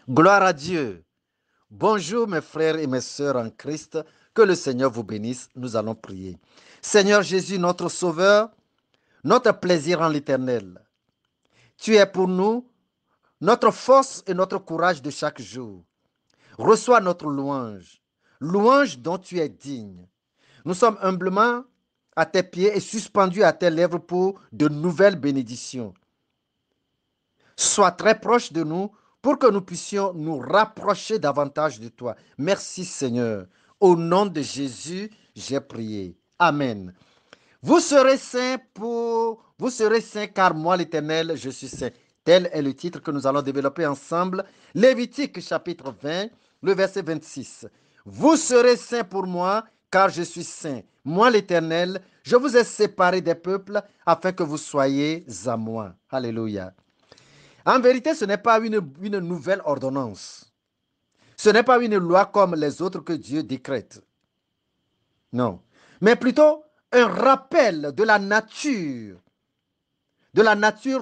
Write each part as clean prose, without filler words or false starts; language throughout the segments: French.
Gloire à Dieu. Bonjour mes frères et mes sœurs en Christ. Que le Seigneur vous bénisse. Nous allons prier. Seigneur Jésus, notre Sauveur, notre plaisir en l'Éternel. Tu es pour nous notre force et notre courage de chaque jour. Reçois notre louange, louange dont tu es digne. Nous sommes humblement à tes pieds et suspendus à tes lèvres pour de nouvelles bénédictions. Sois très proche de nous pour que nous puissions nous rapprocher davantage de toi. Merci Seigneur. Au nom de Jésus, j'ai prié. Amen. Vous serez saints car moi l'Éternel, je suis saint. Tel est le titre que nous allons développer ensemble. Lévitique chapitre 20, le verset 26. Vous serez saints pour moi car je suis saint. Moi l'Éternel, je vous ai séparés des peuples afin que vous soyez à moi. Alléluia. En vérité, ce n'est pas une nouvelle ordonnance. Ce n'est pas une loi comme les autres que Dieu décrète. Non. Mais plutôt un rappel de la nature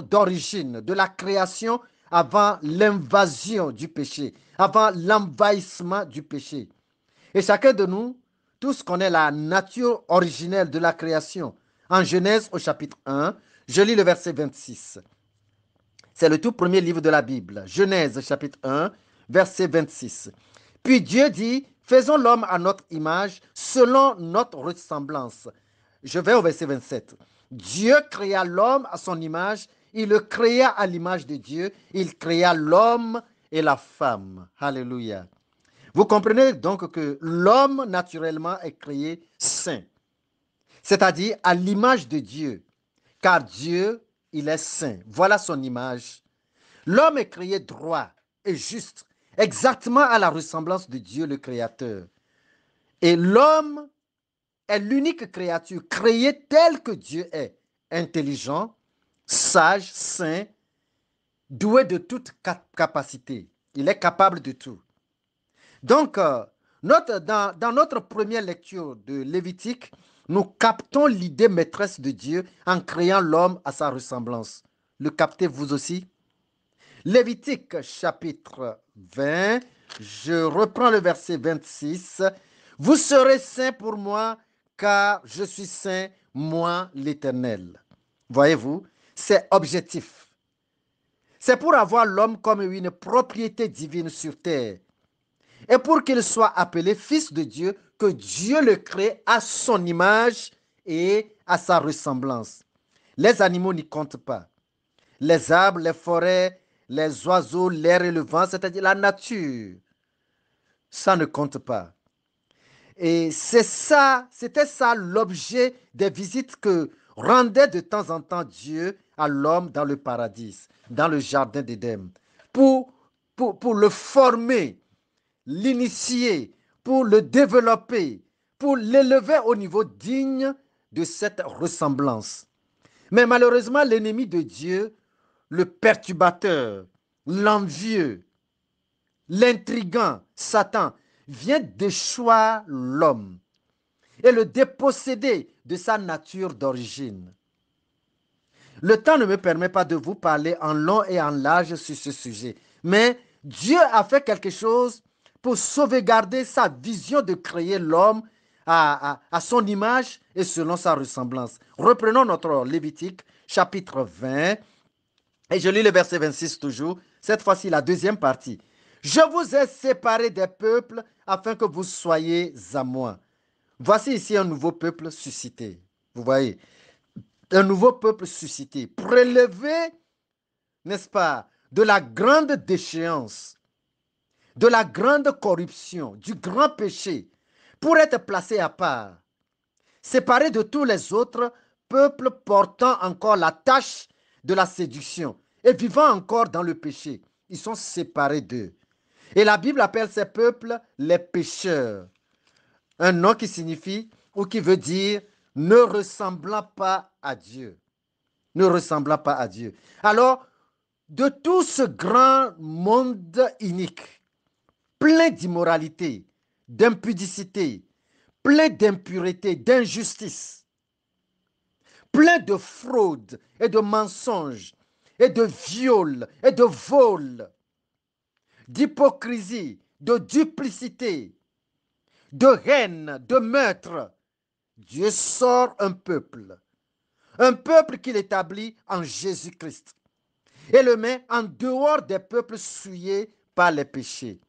d'origine, de la création avant l'invasion du péché, avant l'envahissement du péché. Et chacun de nous, tous connaît la nature originelle de la création. En Genèse au chapitre 1, je lis le verset 26. C'est le tout premier livre de la Bible. Genèse chapitre 1, verset 26. Puis Dieu dit, faisons l'homme à notre image, selon notre ressemblance. Je vais au verset 27. Dieu créa l'homme à son image, il le créa à l'image de Dieu, il créa l'homme et la femme. Alléluia. Vous comprenez donc que l'homme naturellement est créé saint, c'est-à-dire à l'image de Dieu, car Dieu, il est saint. Voilà son image. L'homme est créé droit et juste, exactement à la ressemblance de Dieu le Créateur. Et l'homme est l'unique créature créée telle que Dieu est, intelligent, sage, saint, doué de toute capacité. Il est capable de tout. Donc, dans notre première lecture de Lévitique, nous captons l'idée maîtresse de Dieu en créant l'homme à sa ressemblance. Le captez-vous aussi? Lévitique chapitre 20, je reprends le verset 26. Vous serez saints pour moi, car je suis saint, moi l'Éternel. Voyez-vous, c'est objectif. C'est pour avoir l'homme comme une propriété divine sur terre. Et pour qu'il soit appelé fils de Dieu, que Dieu le crée à son image et à sa ressemblance. Les animaux n'y comptent pas. Les arbres, les forêts, les oiseaux, l'air et le vent, c'est-à-dire la nature, ça ne compte pas. Et c'était ça l'objet des visites que rendait de temps en temps Dieu à l'homme dans le paradis, dans le jardin d'Éden, pour, pour le former, l'initier, pour le développer, pour l'élever au niveau digne de cette ressemblance. Mais malheureusement, l'ennemi de Dieu, le perturbateur, l'envieux, l'intrigant, Satan, vient déchoir l'homme et le déposséder de sa nature d'origine. Le temps ne me permet pas de vous parler en long et en large sur ce sujet, mais Dieu a fait quelque chose pour sauvegarder sa vision de créer l'homme à son image et selon sa ressemblance. Reprenons notre Lévitique, chapitre 20, et je lis le verset 26 toujours, cette fois-ci la deuxième partie. Je vous ai séparés des peuples afin que vous soyez à moi. Voici ici un nouveau peuple suscité. Vous voyez, un nouveau peuple suscité, prélevé, n'est-ce pas, de la grande déchéance, de la grande corruption, du grand péché, pour être placé à part, séparé de tous les autres peuples portant encore la tâche de la séduction et vivant encore dans le péché. Ils sont séparés d'eux. Et la Bible appelle ces peuples les pécheurs, un nom qui signifie ou qui veut dire ne ressemblant pas à Dieu. Ne ressemblant pas à Dieu. Alors, de tout ce grand monde inique, plein d'immoralité, d'impudicité, plein d'impureté, d'injustice, plein de fraude et de mensonges et de viols et de vols, d'hypocrisie, de duplicité, de haine, de meurtre, Dieu sort un peuple qu'il établit en Jésus-Christ et le met en dehors des peuples souillés par les péchés,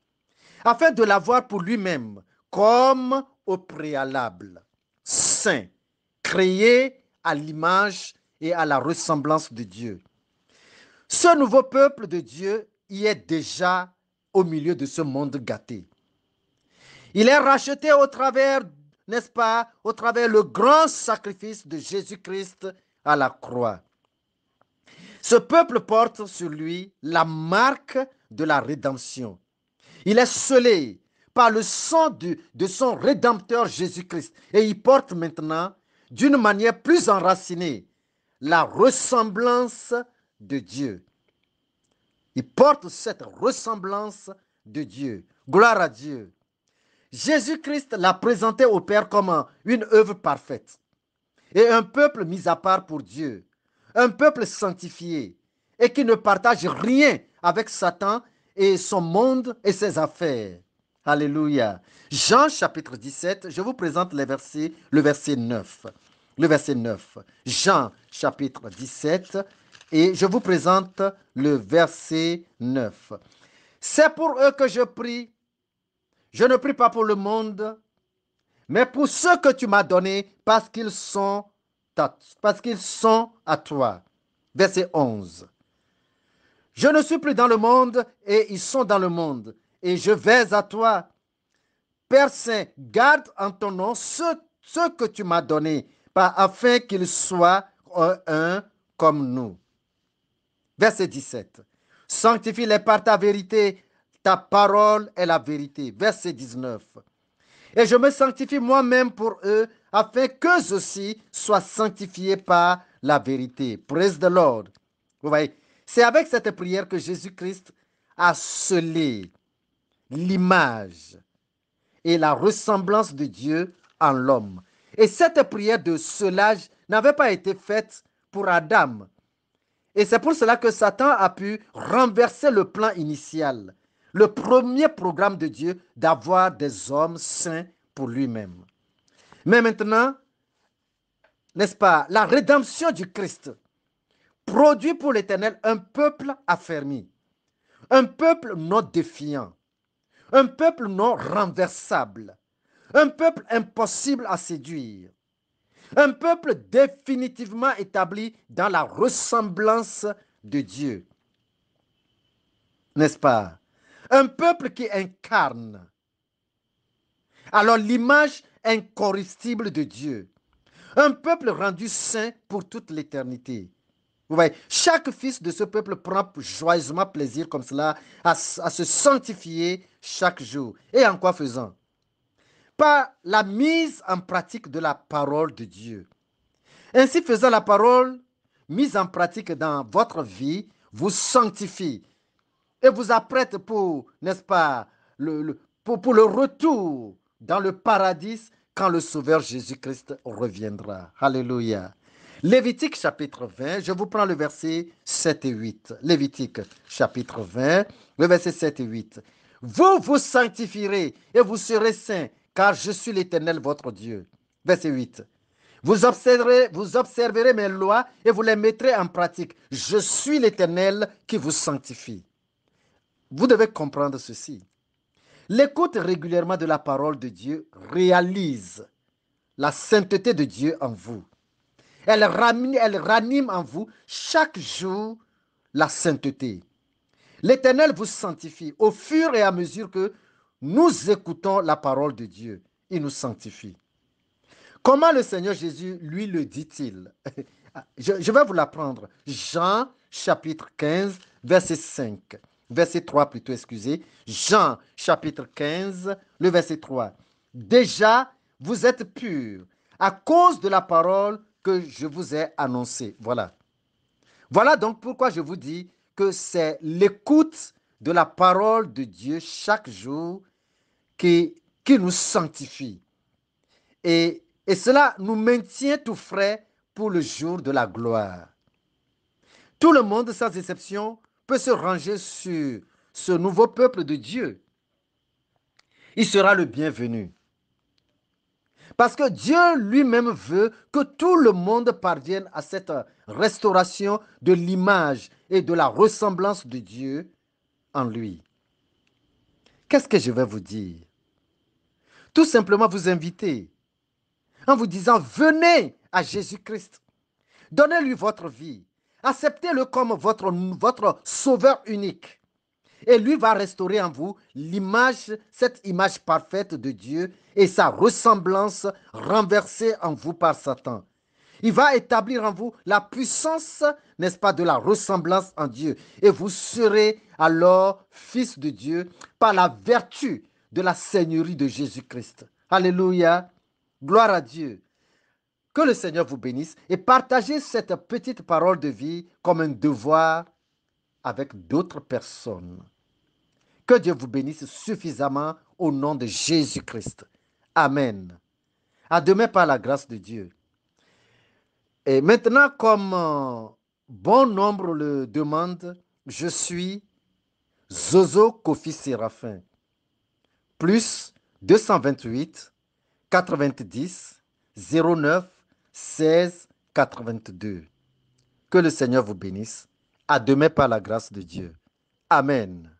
afin de l'avoir pour lui-même comme au préalable, saint, créé à l'image et à la ressemblance de Dieu. Ce nouveau peuple de Dieu y est déjà au milieu de ce monde gâté. Il est racheté au travers, n'est-ce pas, au travers le grand sacrifice de Jésus-Christ à la croix. Ce peuple porte sur lui la marque de la rédemption. Il est scellé par le sang de son Rédempteur Jésus-Christ. Et il porte maintenant, d'une manière plus enracinée, la ressemblance de Dieu. Il porte cette ressemblance de Dieu. Gloire à Dieu. Jésus-Christ l'a présenté au Père comme une œuvre parfaite et un peuple mis à part pour Dieu, un peuple sanctifié et qui ne partage rien avec Satan et son monde et ses affaires. Alléluia. Jean chapitre 17, je vous présente le verset 9. Le verset 9. Jean chapitre 17 et je vous présente le verset 9. C'est pour eux que je prie. Je ne prie pas pour le monde, mais pour ceux que tu m'as donnés, parce qu'ils sont à toi. Verset 11. Je ne suis plus dans le monde et ils sont dans le monde. Et je vais à toi. Père Saint, garde en ton nom ceux que tu m'as donnés, afin qu'ils soient un comme nous. Verset 17. Sanctifie-les par ta vérité. Ta parole est la vérité. Verset 19. Et je me sanctifie moi-même pour eux, afin qu'eux aussi soient sanctifiés par la vérité. Praise the Lord. Vous voyez, c'est avec cette prière que Jésus-Christ a scellé l'image et la ressemblance de Dieu en l'homme. Et cette prière de scellage n'avait pas été faite pour Adam. Et c'est pour cela que Satan a pu renverser le plan initial, le premier programme de Dieu d'avoir des hommes saints pour lui-même. Mais maintenant, n'est-ce pas, la rédemption du Christ produit pour l'Éternel un peuple affermi, un peuple non défiant, un peuple non renversable, un peuple impossible à séduire, un peuple définitivement établi dans la ressemblance de Dieu. N'est-ce pas? Un peuple qui incarne alors l'image incorruptible de Dieu. Un peuple rendu saint pour toute l'éternité. Vous voyez, chaque fils de ce peuple prend joyeusement plaisir comme cela à se sanctifier chaque jour. Et en quoi faisant? Par la mise en pratique de la parole de Dieu. Ainsi faisant, la parole mise en pratique dans votre vie vous sanctifie et vous apprête pour, n'est-ce pas, pour le retour dans le paradis quand le Sauveur Jésus-Christ reviendra. Alléluia. Lévitique chapitre 20, je vous prends le verset 7 et 8. Lévitique chapitre 20, le verset 7 et 8. Vous vous sanctifierez et vous serez saints, car je suis l'Éternel votre Dieu. Verset 8. Vous observerez mes lois et vous les mettrez en pratique. Je suis l'Éternel qui vous sanctifie. Vous devez comprendre ceci. L'écoute régulièrement de la parole de Dieu réalise la sainteté de Dieu en vous. Elle ranime en vous chaque jour la sainteté. L'Éternel vous sanctifie au fur et à mesure que nous écoutons la parole de Dieu. Il nous sanctifie. Comment le Seigneur Jésus, lui, le dit-il? Je vais vous l'apprendre. Jean chapitre 15, verset 5. Verset 3 plutôt, excusez. Jean chapitre 15, le verset 3. Déjà, vous êtes purs à cause de la parole que je vous ai annoncée. Voilà. Voilà donc pourquoi je vous dis que c'est l'écoute de la parole de Dieu chaque jour qui nous sanctifie. Et cela nous maintient tout frais pour le jour de la gloire. Tout le monde, sans exception, peut se ranger sur ce nouveau peuple de Dieu, il sera le bienvenu. Parce que Dieu lui-même veut que tout le monde parvienne à cette restauration de l'image et de la ressemblance de Dieu en lui. Qu'est-ce que je vais vous dire? Tout simplement vous inviter en vous disant, venez à Jésus-Christ. Donnez-lui votre vie. Acceptez-le comme votre sauveur unique. Et lui va restaurer en vous l'image, cette image parfaite de Dieu et sa ressemblance renversée en vous par Satan. Il va établir en vous la puissance, n'est-ce pas, de la ressemblance en Dieu. Et vous serez alors fils de Dieu par la vertu de la seigneurie de Jésus-Christ. Alléluia. Gloire à Dieu. Que le Seigneur vous bénisse et partagez cette petite parole de vie comme un devoir avec d'autres personnes. Que Dieu vous bénisse suffisamment au nom de Jésus-Christ. Amen. À demain par la grâce de Dieu. Et maintenant, comme bon nombre le demande, je suis Zozo Kofi Séraphin. Plus 228 90 09 16 82. Que le Seigneur vous bénisse. À demain par la grâce de Dieu. Amen.